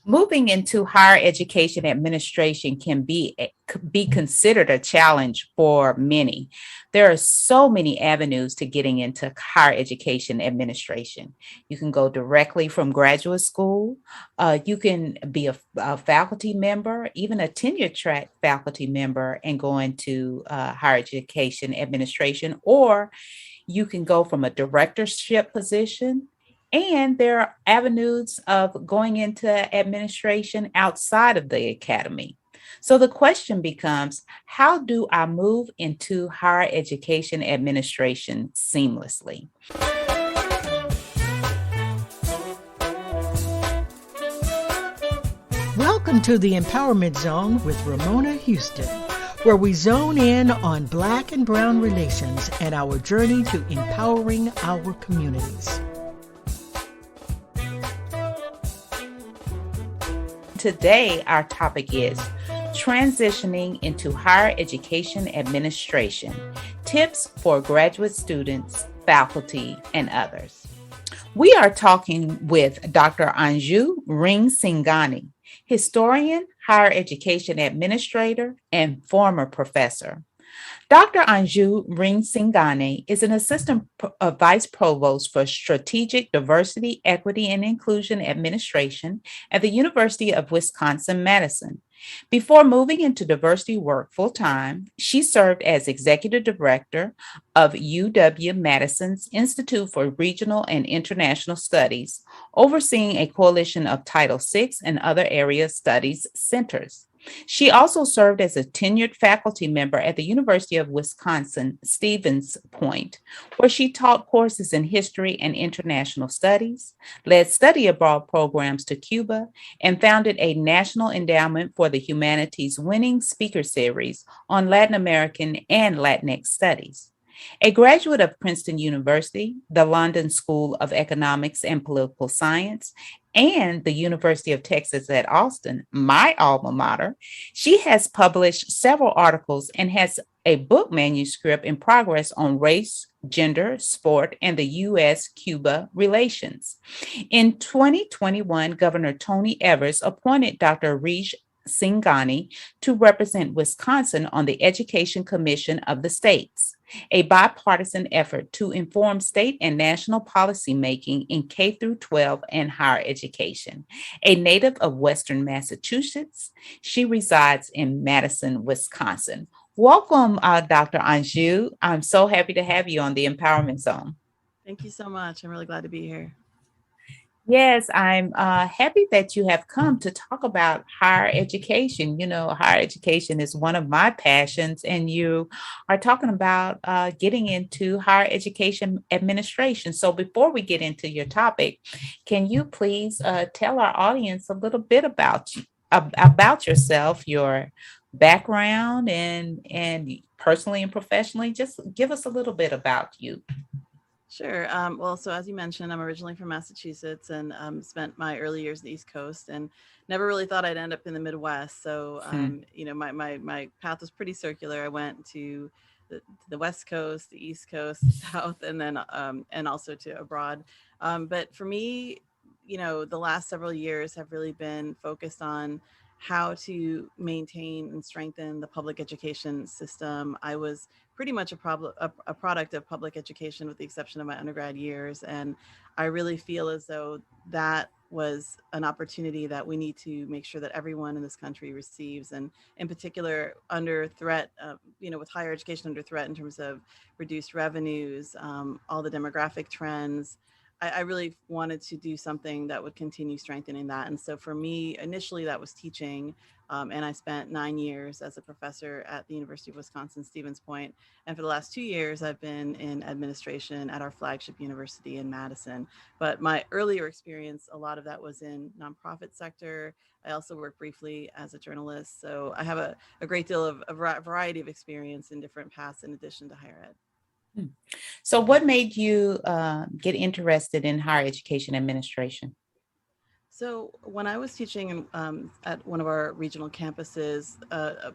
Moving into higher education administration can be considered a challenge for many. There are so many avenues to getting into higher education administration. You can go directly from graduate school. You can be a faculty member, even a tenure track faculty member, and go into higher education administration, or you can go from a directorship position, and there are avenues of going into administration outside of the academy. So the question becomes, how do I move into higher education administration seamlessly? Welcome to the Empowerment Zone with Ramona Houston, where we zone in on Black and Brown relations and our journey to empowering our communities. Today, our topic is transitioning into higher education administration, tips for graduate students, faculty, and others. We are talking with Dr. Anju Reejhsinghani, historian, higher education administrator, and former professor. Dr. Anju Reejhsinghani is an assistant vice provost for strategic diversity, equity, and inclusion administration at the University of Wisconsin-Madison. Before moving into diversity work full time, she served as executive director of UW-Madison's Institute for Regional and International Studies, overseeing a coalition of Title VI and other area studies centers. She also served as a tenured faculty member at the University of Wisconsin-Stevens Point, where she taught courses in history and international studies, led study abroad programs to Cuba, and founded a National Endowment for the Humanities winning speaker series on Latin American and Latinx studies. A graduate of Princeton University, the London School of Economics and Political Science, and the University of Texas at Austin, my alma mater, she has published several articles and has a book manuscript in progress on race, gender, sport, and the U.S.-Cuba relations. In 2021, Governor Tony Evers appointed Dr. Reejhsinghani to represent Wisconsin on the Education Commission of the States, a bipartisan effort to inform state and national policymaking in K through 12 and higher education. A native of Western Massachusetts, she resides in Madison, Wisconsin. Welcome, Dr. Anju. I'm so happy to have you on the Empowerment Zone. Thank you so much. I'm really glad to be here. Yes, I'm happy that you have come to talk about higher education. You know, higher education is one of my passions, and you are talking about getting into higher education administration. So, before we get into your topic, can you please tell our audience a little bit about yourself, your background, and personally and professionally? Just give us a little bit about you. Sure. Well, so as you mentioned, I'm originally from Massachusetts and spent my early years in the East Coast and never really thought I'd end up in the Midwest. So, my path was pretty circular. I went to the West Coast, the East Coast, the South, and then and also to abroad. But for me, the last several years have really been focused on how to maintain and strengthen the public education system. I was pretty much a product of public education with the exception of my undergrad years. And I really feel as though that was an opportunity that we need to make sure that everyone in this country receives, and in particular under threat, with higher education under threat in terms of reduced revenues, all the demographic trends. I really wanted to do something that would continue strengthening that. And so for me, initially that was teaching. And I spent 9 years as a professor at the University of Wisconsin-Stevens Point. And for the last 2 years, I've been in administration at our flagship university in Madison. But my earlier experience, a lot of that was in nonprofit sector. I also worked briefly as a journalist. So I have a great deal of a variety of experience in different paths in addition to higher ed. So, what made you get interested in higher education administration? So when I was teaching at one of our regional campuses,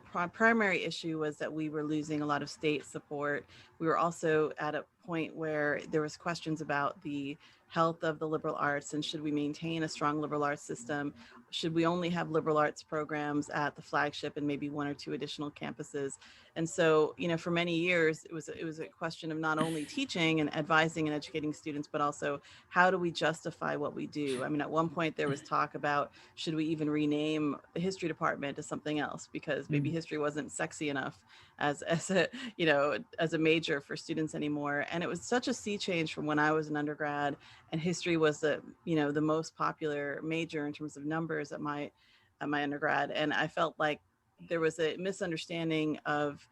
primary issue was that we were losing a lot of state support. We were also at a point where there was questions about the health of the liberal arts and should we maintain a strong liberal arts system. should we only have liberal arts programs at the flagship and maybe one or two additional campuses? And so, for many years, it was a question of not only teaching and advising and educating students, but also how do we justify what we do? I mean, at one point there was talk about, should we even rename the history department to something else, because maybe history wasn't sexy enough as a major for students anymore. And it was such a sea change from when I was an undergrad, and history was the most popular major in terms of numbers at my undergrad. And I felt like there was a misunderstanding of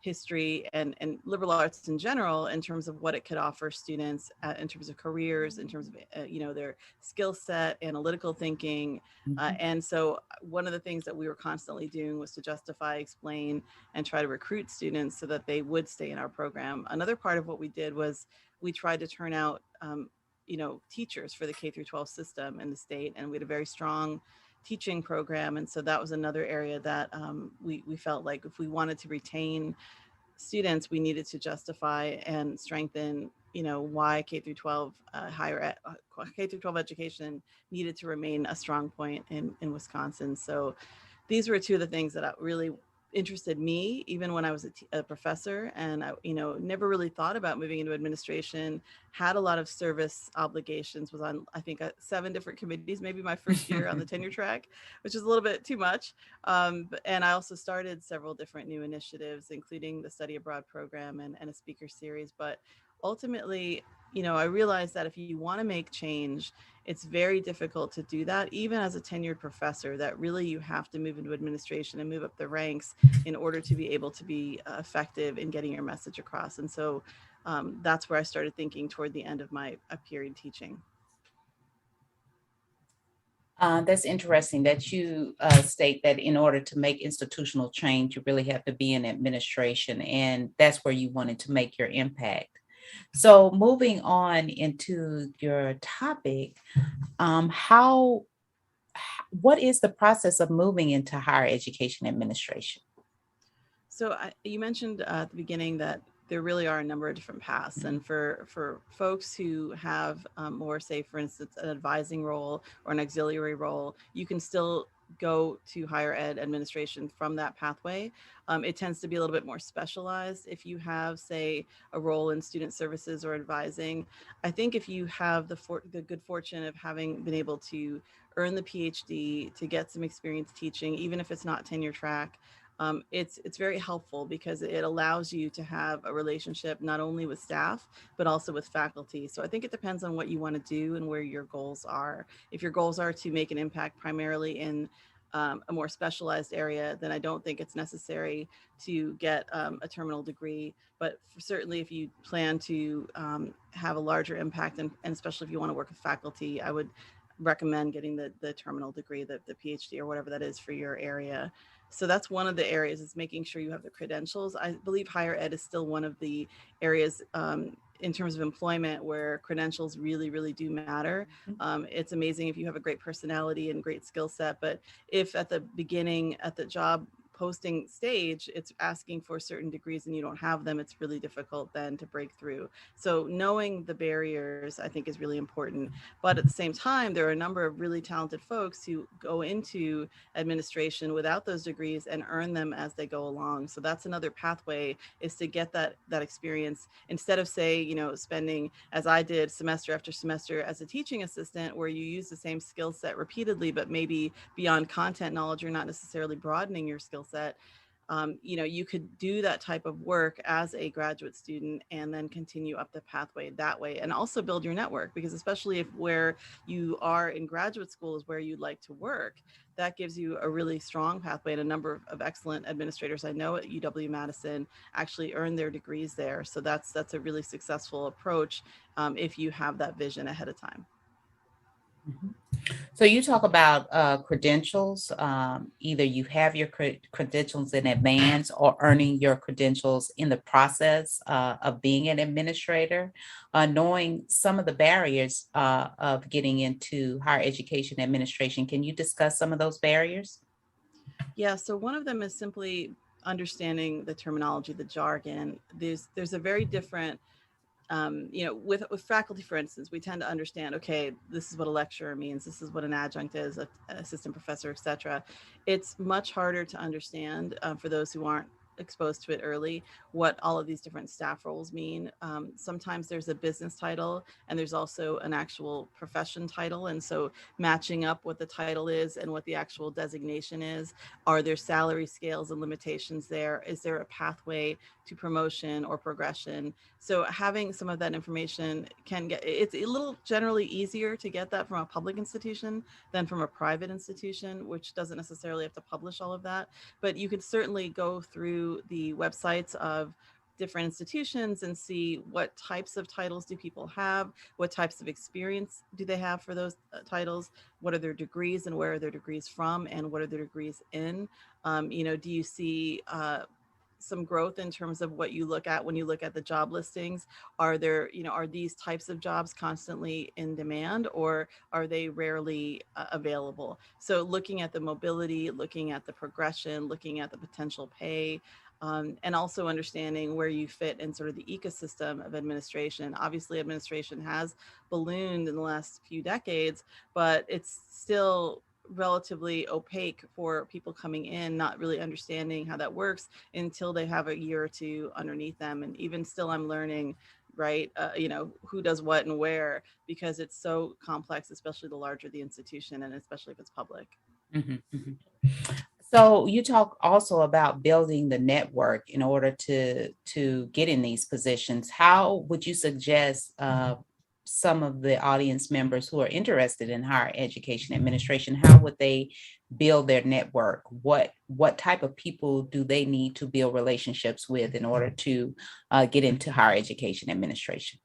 history and liberal arts in general in terms of what it could offer students in terms of careers, in terms of their skill set, analytical thinking. And so one of the things that we were constantly doing was to justify, explain, and try to recruit students so that they would stay in our program. Another part of what we did was we tried to turn out teachers for the K through 12 system in the state, and we had a very strong teaching program. And so that was another area that we felt like if we wanted to retain students, we needed to justify and strengthen why K through 12 K through 12 education needed to remain a strong point in Wisconsin. So these were two of the things that really interested me, even when I was a professor, and I, never really thought about moving into administration. Had a lot of service obligations. Was on, I think, 7 different committees, maybe my first year on the tenure track, which is a little bit too much. And I also started several different new initiatives, including the study abroad program and a speaker series. But ultimately, I realized that if you want to make change, it's very difficult to do that, even as a tenured professor, that really you have to move into administration and move up the ranks in order to be able to be effective in getting your message across. And so that's where I started thinking toward the end of my period teaching. That's interesting that you state that in order to make institutional change, you really have to be in administration, and that's where you wanted to make your impact. So moving on into your topic, what is the process of moving into higher education administration? So you mentioned at the beginning that there really are a number of different paths. And for folks who have more, say, for instance, an advising role or an auxiliary role, you can still go to higher ed administration from that pathway. It tends to be a little bit more specialized. If you have, say, a role in student services or advising, I think if you have the good fortune of having been able to earn the PhD, to get some experience teaching, even if it's not tenure track, it's very helpful because it allows you to have a relationship not only with staff, but also with faculty. So I think it depends on what you want to do and where your goals are. If your goals are to make an impact primarily in a more specialized area, then I don't think it's necessary to get a terminal degree. But certainly if you plan to have a larger impact, and especially if you want to work with faculty, I would recommend getting the terminal degree, the PhD or whatever that is for your area. So that's one of the areas, is making sure you have the credentials. I believe higher ed is still one of the areas in terms of employment where credentials really, really do matter. It's amazing if you have a great personality and great skill set, but if at the beginning, at the job posting stage, it's asking for certain degrees and you don't have them, it's really difficult then to break through. So knowing the barriers, I think, is really important. But at the same time, there are a number of really talented folks who go into administration without those degrees and earn them as they go along. So that's another pathway, is to get that experience, instead of, say, spending, as I did, semester after semester as a teaching assistant, where you use the same skill set repeatedly, but maybe beyond content knowledge, you're not necessarily broadening your skill set. You could do that type of work as a graduate student and then continue up the pathway that way, and also build your network, because especially if where you are in graduate school is where you'd like to work, that gives you a really strong pathway. And a number of excellent administrators I know at UW-Madison actually earned their degrees there. So that's a really successful approach if you have that vision ahead of time. So you talk about credentials. Either you have your credentials in advance or earning your credentials in the process of being an administrator. Knowing some of the barriers of getting into higher education administration, can you discuss some of those barriers? Yeah, so one of them is simply understanding the terminology, the jargon. There's a very different with faculty, for instance, we tend to understand, okay, this is what a lecturer means, this is what an adjunct is, an assistant professor, etc. It's much harder to understand for those who aren't exposed to it early, what all of these different staff roles mean. Sometimes there's a business title and there's also an actual profession title. And so matching up what the title is and what the actual designation is, are there salary scales and limitations there? Is there a pathway to promotion or progression? So having some of that information it's a little generally easier to get that from a public institution than from a private institution, which doesn't necessarily have to publish all of that. But you can certainly go through the websites of different institutions and see what types of titles do people have, what types of experience do they have for those titles, what are their degrees and where are their degrees from, and what are their degrees in. Do you see some growth in terms of what you look at when you look at the job listings? Are these types of jobs constantly in demand, or are they rarely available? So looking at the mobility, looking at the progression, looking at the potential pay, and also understanding where you fit in sort of the ecosystem of administration. Obviously, administration has ballooned in the last few decades, but it's still relatively opaque for people coming in, not really understanding how that works until they have a year or two underneath them. And even still, I'm learning, right, who does what and where, because it's so complex, especially the larger the institution and especially if it's public. Mhm, mhm. So you talk also about building the network in order to get in these positions. How would you suggest some of the audience members who are interested in higher education administration, how would they build their network? What type of people do they need to build relationships with in order to get into higher education administration?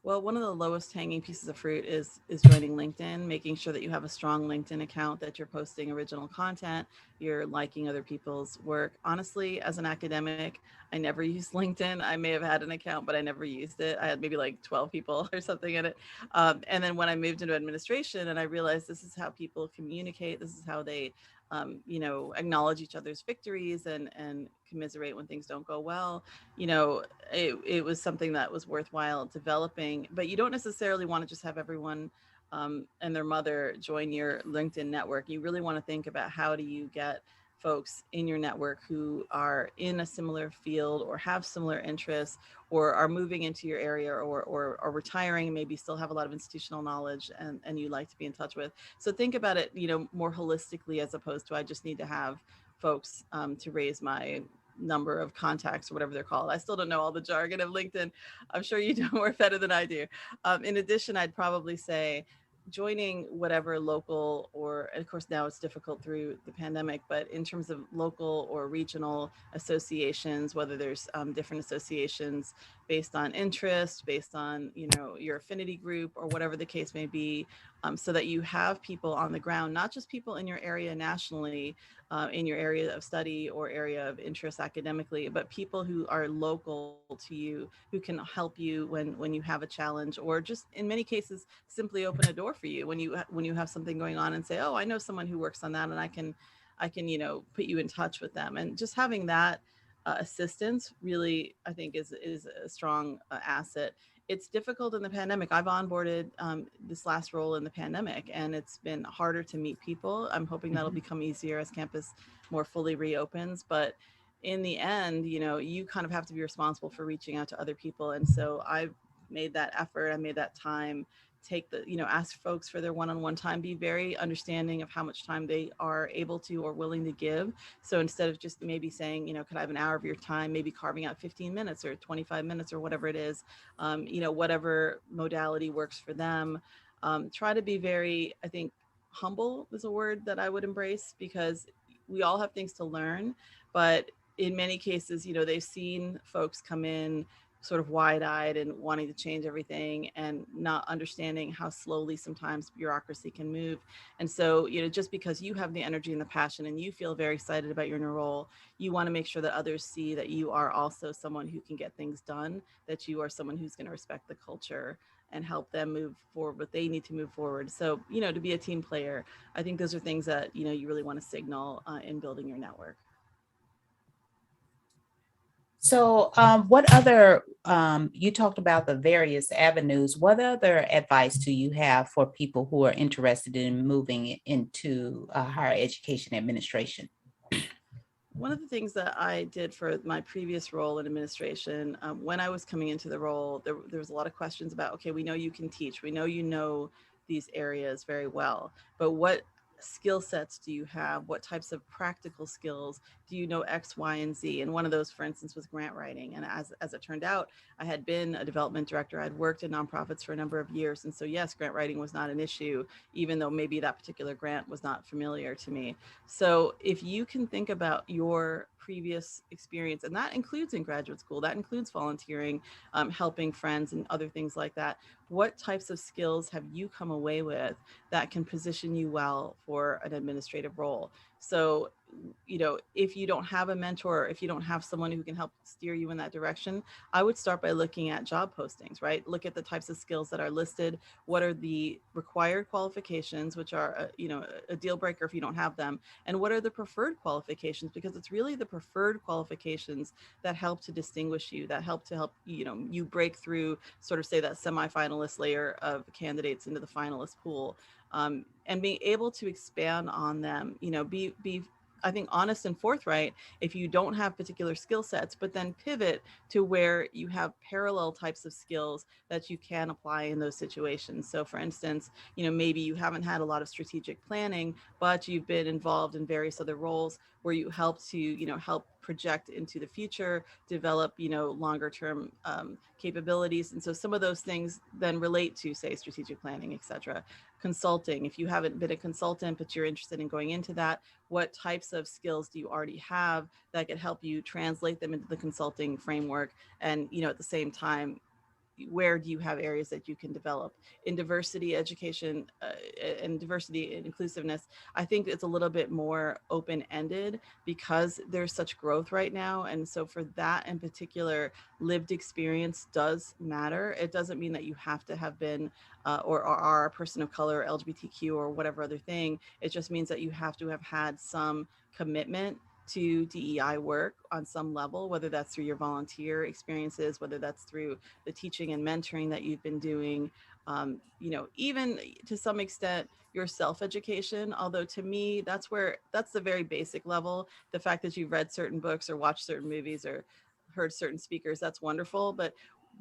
Well, one of the lowest hanging pieces of fruit is joining LinkedIn, making sure that you have a strong LinkedIn account, that you're posting original content, you're liking other people's work. Honestly, as an academic, I never used LinkedIn. I may have had an account, but I never used it. I had maybe like 12 people or something in it. And then when I moved into administration and I realized this is how people communicate, this is how they acknowledge each other's victories and commiserate when things don't go well. It was something that was worthwhile developing, but you don't necessarily want to just have everyone and their mother join your LinkedIn network. You really want to think about how do you get folks in your network who are in a similar field or have similar interests or are moving into your area or are retiring and maybe still have a lot of institutional knowledge and you like to be in touch with. So think about it, more holistically, as opposed to I just need to have folks to raise my number of contacts or whatever they're called. I still don't know all the jargon of LinkedIn. I'm sure you know more better than I do. In addition, I'd probably say joining whatever local, or of course now it's difficult through the pandemic, but in terms of local or regional associations, whether there's different associations based on interest, based on your affinity group or whatever the case may be, so that you have people on the ground, not just people in your area nationally, in your area of study or area of interest academically, but people who are local to you, who can help you when you have a challenge, or just in many cases simply open a door for you when you have something going on and say, oh, I know someone who works on that and I can put you in touch with them. And just having that assistance really, I think, is a strong asset. It's difficult in the pandemic. I've onboarded this last role in the pandemic, and it's been harder to meet people. I'm hoping that'll become easier as campus more fully reopens. But in the end, you kind of have to be responsible for reaching out to other people. And so I've made that effort. I made that time. Ask folks for their one-on-one time, be very understanding of how much time they are able to or willing to give. So instead of just maybe saying, could I have an hour of your time, maybe carving out 15 minutes or 25 minutes or whatever it is, whatever modality works for them. Try to be very, I think, humble is a word that I would embrace, because we all have things to learn, but in many cases, they've seen folks come in sort of wide-eyed and wanting to change everything and not understanding how slowly sometimes bureaucracy can move. And so, just because you have the energy and the passion and you feel very excited about your new role, you want to make sure that others see that you are also someone who can get things done, that you are someone who's going to respect the culture and help them move forward what they need to move forward. So, to be a team player, I think those are things that, you really want to signal in building your network. So, what other, you talked about the various avenues. What other advice do you have for people who are interested in moving into higher education administration? One of the things that I did for my previous role in administration, when I was coming into the role, there was a lot of questions about, okay, we know you can teach, we know you know these areas very well, but what skill sets do you have? What types of practical skills do you know X, Y, and Z? And one of those, for instance, was grant writing. And as it turned out, I had been a development director. I'd worked in nonprofits for a number of years. And so, yes, grant writing was not an issue, even though maybe that particular grant was not familiar to me. So if you can think about your previous experience, and that includes in graduate school, that includes volunteering, helping friends and other things like that, what types of skills have you come away with that can position you well for an administrative role? So, if you don't have a mentor, if you don't have someone who can help steer you in that direction, I would start by looking at job postings, right? Look at the types of skills that are listed. What are the required qualifications, which are, a deal breaker if you don't have them? And what are the preferred qualifications? Because it's really the preferred qualifications that help to distinguish you, that help you break through, sort of say, that semifinalist layer of candidates into the finalist pool, and being able to expand on them, be I think honest and forthright if you don't have particular skill sets, but then pivot to where you have parallel types of skills that you can apply in those situations. So for instance, maybe you haven't had a lot of strategic planning, but you've been involved in various other roles where you help to, help project into the future, develop, longer term capabilities. And so some of those things then relate to, say, strategic planning, et cetera. Consulting, if you haven't been a consultant, but you're interested in going into that, what types of skills do you already have that could help you translate them into the consulting framework? And, at the same time, where do you have areas that you can develop in diversity education, and diversity and inclusiveness? I think it's a little bit more open-ended because there's such growth right now. And so for that in particular, lived experience does matter. It doesn't mean that you have to have been or are a person of color, LGBTQ, or whatever other thing. It just means that you have to have had some commitment to DEI work on some level, whether that's through your volunteer experiences, whether that's through the teaching and mentoring that you've been doing, even to some extent your self-education. Although to me, that's the very basic level. The fact that you've read certain books or watched certain movies or heard certain speakers, that's wonderful.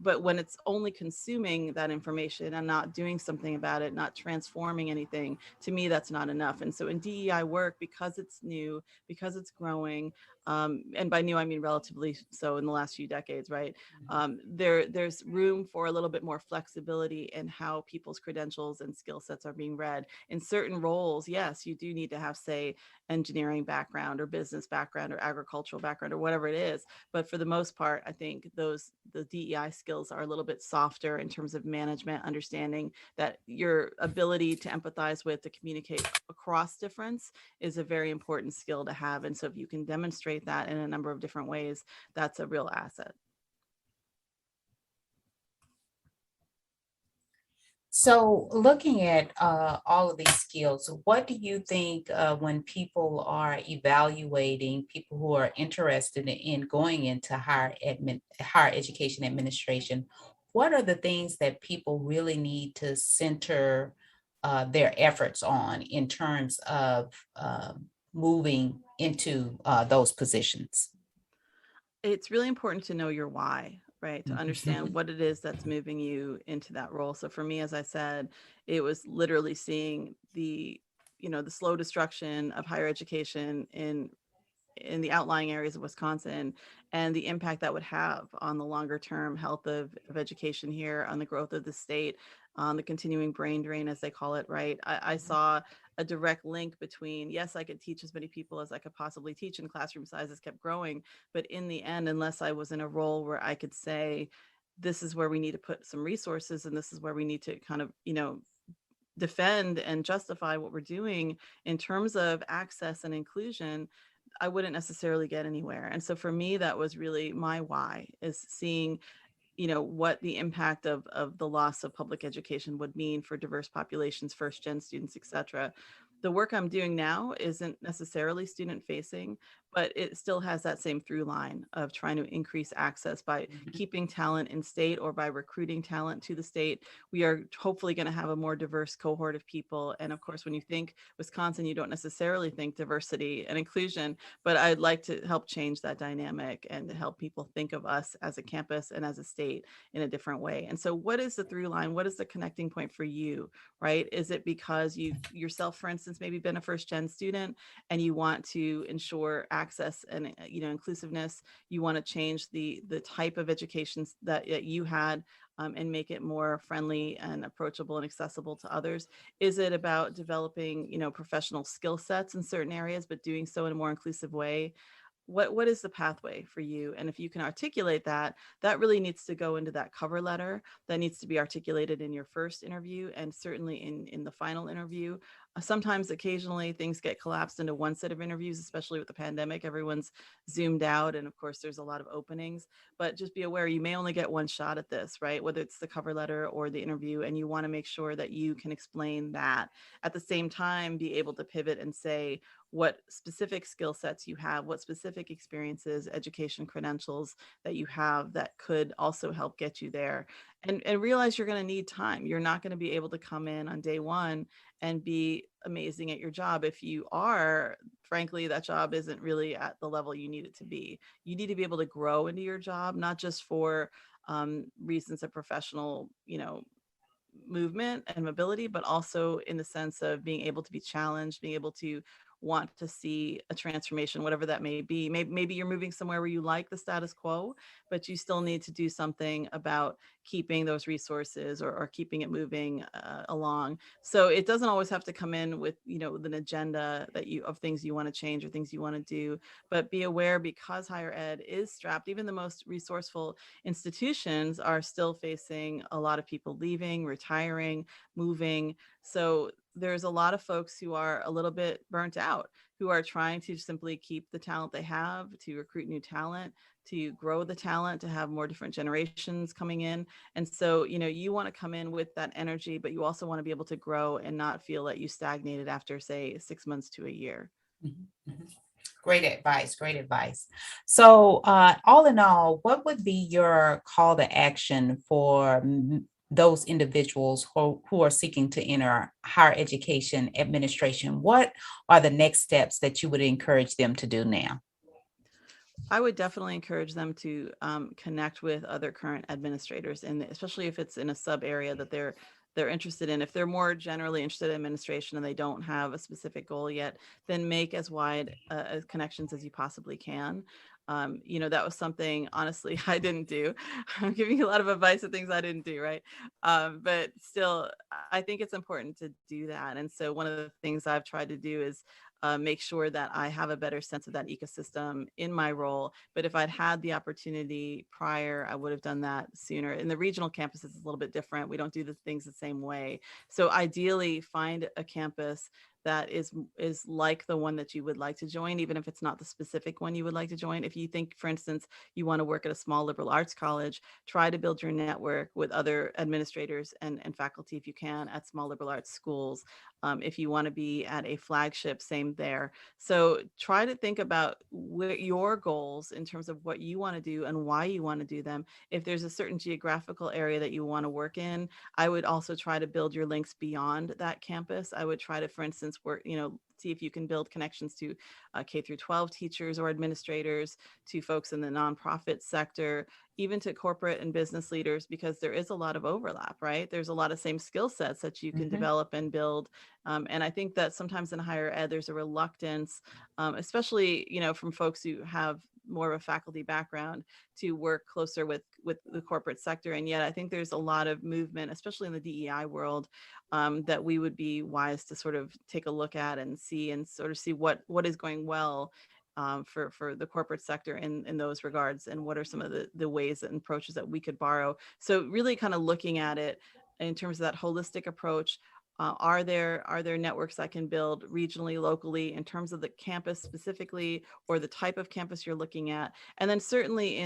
But when it's only consuming that information and not doing something about it, not transforming anything, to me, that's not enough. And so in DEI work, because it's new, because it's growing, and by new, I mean relatively so in the last few decades, right? There's room for a little bit more flexibility in how people's credentials and skill sets are being read. In certain roles, yes, you do need to have, say, engineering background or business background or agricultural background or whatever it is. But for the most part, I think the DEI skills are a little bit softer in terms of management, understanding that your ability to empathize with, to communicate across difference is a very important skill to have. And so if you can demonstrate that in a number of different ways, that's a real asset. So, looking at all of these skills, what do you think when people are evaluating people who are interested in going into higher education administration? What are the things that people really need to center their efforts on in terms of moving into those positions? It's really important to know your why, right? To understand what it is that's moving you into that role. So for me, as I said, it was literally seeing the slow destruction of higher education in the outlying areas of Wisconsin, and the impact that would have on the longer term health of education here, on the growth of the state, on the continuing brain drain, as they call it, right? I saw a direct link between, yes, I could teach as many people as I could possibly teach, and classroom sizes kept growing. But in the end, unless I was in a role where I could say, this is where we need to put some resources, and this is where we need to kind of, defend and justify what we're doing in terms of access and inclusion, I wouldn't necessarily get anywhere. And so for me, that was really my why, is seeing, what the impact of the loss of public education would mean for diverse populations, first gen students, et cetera. the work I'm doing now isn't necessarily student facing, but it still has that same through line of trying to increase access by keeping talent in state or by recruiting talent to the state. We are hopefully going to have a more diverse cohort of people. And of course, when you think Wisconsin, you don't necessarily think diversity and inclusion, but I'd like to help change that dynamic and to help people think of us as a campus and as a state in a different way. And so what is the through line? What is the connecting point for you, right? Is it because you yourself, for instance, maybe been a first gen student and you want to ensure access and inclusiveness? You want to change the type of education that you had, and make it more friendly and approachable and accessible to others? Is it about developing professional skill sets in certain areas, but doing so in a more inclusive way? What is the pathway for you? And if you can articulate that, that really needs to go into that cover letter. That needs to be articulated in your first interview, and certainly in the final interview. Sometimes occasionally things get collapsed into one set of interviews, especially with the pandemic. Everyone's zoomed out, and of course there's a lot of openings, but just be aware you may only get one shot at this, right? Whether it's the cover letter or the interview, and you want to make sure that you can explain that. At the same time, be able to pivot and say what specific skill sets you have, what specific experiences, education credentials that you have that could also help get you there. And realize you're going to need time. You're not going to be able to come in on day one and be amazing at your job. If you are, frankly, that job isn't really at the level you need it to be. You need to be able to grow into your job, not just for reasons of professional, movement and mobility, but also in the sense of being able to be challenged, being able to want to see a transformation, whatever that may be. Maybe you're moving somewhere where you like the status quo, but you still need to do something about keeping those resources or keeping it moving along. So it doesn't always have to come in with, an agenda of things you want to change or things you want to do, but be aware, because higher ed is strapped, even the most resourceful institutions are still facing a lot of people leaving, retiring, moving. So there's a lot of folks who are a little bit burnt out, who are trying to simply keep the talent they have, to recruit new talent, to grow the talent, to have more different generations coming in. And so, you want to come in with that energy, but you also want to be able to grow and not feel that you stagnated after, say, 6 months to a year. Mm-hmm. Great advice. Great advice. So, all in all, what would be your call to action for those individuals who are seeking to enter higher education administration? What are the next steps that you would encourage them to do now? I would definitely encourage them to connect with other current administrators, and especially if it's in a sub area that they're interested in. If they're more generally interested in administration and they don't have a specific goal yet, then make as wide connections as you possibly can. That was something, honestly, I didn't do. I'm giving you a lot of advice of things I didn't do, right? But still, I think it's important to do that. And so one of the things I've tried to do is make sure that I have a better sense of that ecosystem in my role. But if I'd had the opportunity prior, I would have done that sooner. In the regional campuses, it's a little bit different. We don't do the things the same way. So ideally, find a campus that is like the one that you would like to join, even if it's not the specific one you would like to join. If you think, for instance, you want to work at a small liberal arts college, try to build your network with other administrators and faculty, if you can, at small liberal arts schools. If you want to be at a flagship, same there. So try to think about your goals in terms of what you want to do and why you want to do them. If there's a certain geographical area that you want to work in, I would also try to build your links beyond that campus. I would try to, for instance, work, see if you can build connections to K through 12 teachers or administrators, to folks in the nonprofit sector, even to corporate and business leaders, because there is a lot of overlap, right? There's a lot of same skill sets that you can develop and build. And I think that sometimes in higher ed, there's a reluctance, especially, from folks who have more of a faculty background, to work closer with the corporate sector. And yet I think there's a lot of movement, especially in the DEI world, that we would be wise to sort of take a look at and see what is going well for the corporate sector in those regards, and what are some of the ways and approaches that we could borrow. So really kind of looking at it in terms of that holistic approach. Are there networks I can build regionally, locally, in terms of the campus specifically, or the type of campus you're looking at? And then certainly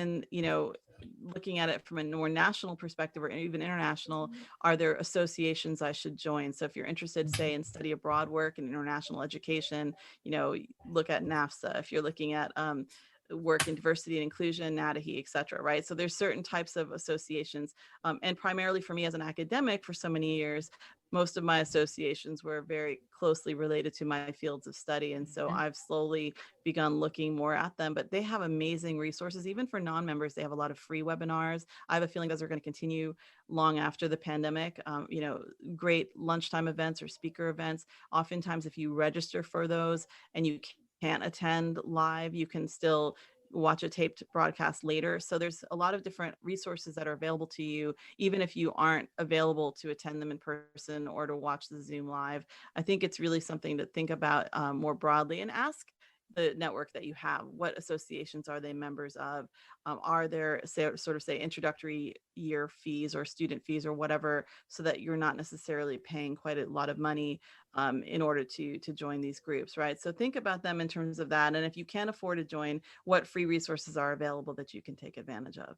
looking at it from a more national perspective or even international, are there associations I should join? So if you're interested, say, in study abroad work and international education, look at NAFSA. If you're looking at work in diversity and inclusion, NADAHE, et cetera, right? So there's certain types of associations. And primarily for me as an academic for so many years, most of my associations were very closely related to my fields of study. And so I've slowly begun looking more at them, but they have amazing resources. Even for non-members, they have a lot of free webinars. I have a feeling those are going to continue long after the pandemic. Great lunchtime events or speaker events. Oftentimes, if you register for those and you can't attend live, you can still watch a taped broadcast later. So there's a lot of different resources that are available to you, even if you aren't available to attend them in person or to watch the Zoom live. I think it's really something to think about more broadly, and ask the network that you have, what associations are they members of? Are there say introductory year fees or student fees or whatever, so that you're not necessarily paying quite a lot of money in order to join these groups, right? So think about them in terms of that. And if you can't afford to join, what free resources are available that you can take advantage of?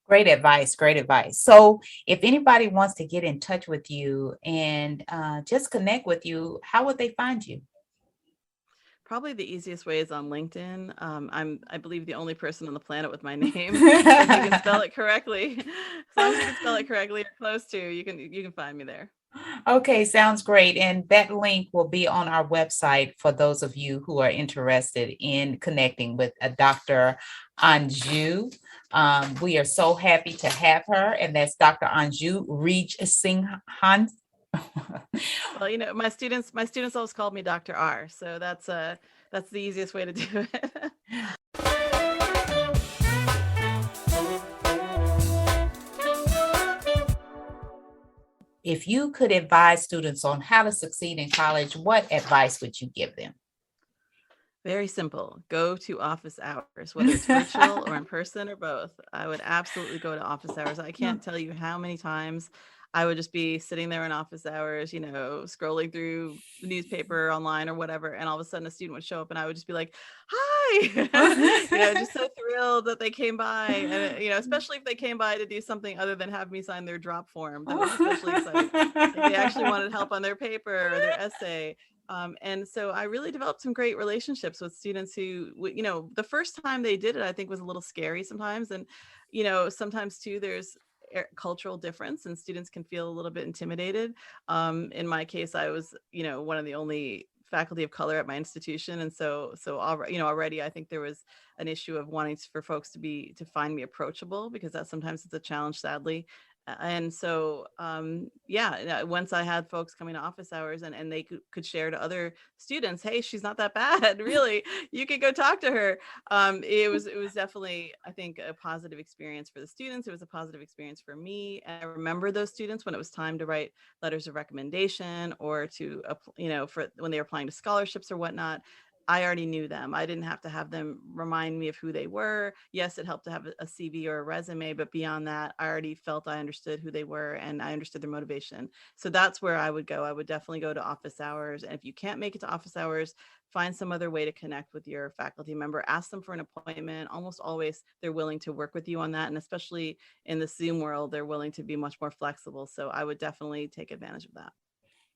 Great advice. Great advice. So if anybody wants to get in touch with you and just connect with you, how would they find you? Probably the easiest way is on LinkedIn. I believe, the only person on the planet with my name. If you can spell it correctly, as long as you can spell it correctly or close to, you can find me there. Okay, sounds great. And that link will be on our website for those of you who are interested in connecting with Dr. Anju. We are so happy to have her, and that's Dr. Anju Reejhsinghani. Well, my students always called me Dr. R, so that's the easiest way to do it. If you could advise students on how to succeed in college, what advice would you give them? Very simple. Go to office hours, whether it's virtual or in person or both. I would absolutely go to office hours. I can't tell you how many times I would just be sitting there in office hours, scrolling through the newspaper online or whatever. And all of a sudden a student would show up and I would just be like, hi, just so thrilled that they came by. And, especially if they came by to do something other than have me sign their drop form. That was especially exciting. If they actually wanted help on their paper or their essay. And so I really developed some great relationships with students who, the first time they did it, I think was a little scary sometimes. And, sometimes too, there's cultural difference and students can feel a little bit intimidated. In my case, I was, one of the only faculty of color at my institution. And so already I think there was an issue of wanting for folks to find me approachable, because that sometimes it's a challenge, sadly. And so, once I had folks coming to office hours and they could share to other students, hey, she's not that bad, really, you could go talk to her. It was definitely, I think, a positive experience for the students. It was a positive experience for me. And I remember those students when it was time to write letters of recommendation or to, for when they were applying to scholarships or whatnot. I already knew them. I didn't have to have them remind me of who they were. Yes, it helped to have a CV or a resume, but beyond that, I already felt I understood who they were and I understood their motivation. So that's where I would go. I would definitely go to office hours. And if you can't make it to office hours, find some other way to connect with your faculty member. Ask them for an appointment. Almost always they're willing to work with you on that. And especially in the Zoom world, they're willing to be much more flexible. So I would definitely take advantage of that.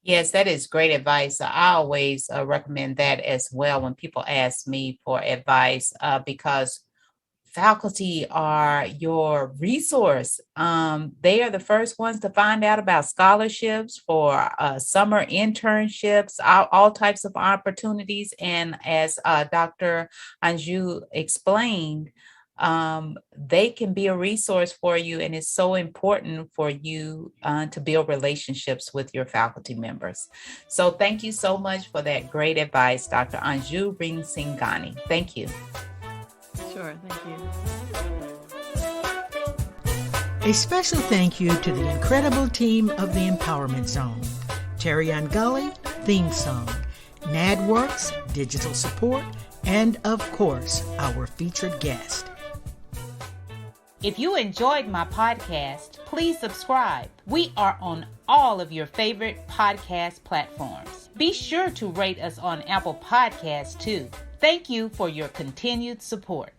Yes, that is great advice. I always recommend that as well when people ask me for advice, because faculty are your resource. They are the first ones to find out about scholarships for summer internships, all types of opportunities. And as Dr. Anju explained, they can be a resource for you, and it's so important for you to build relationships with your faculty members. So thank you so much for that great advice, Dr. Anju Reejhsinghani. Thank you. Sure, thank you. A special thank you to the incredible team of the Empowerment Zone. Terry Gully, theme song, NADWorks, digital support, and of course, our featured guest. If you enjoyed my podcast, please subscribe. We are on all of your favorite podcast platforms. Be sure to rate us on Apple Podcasts too. Thank you for your continued support.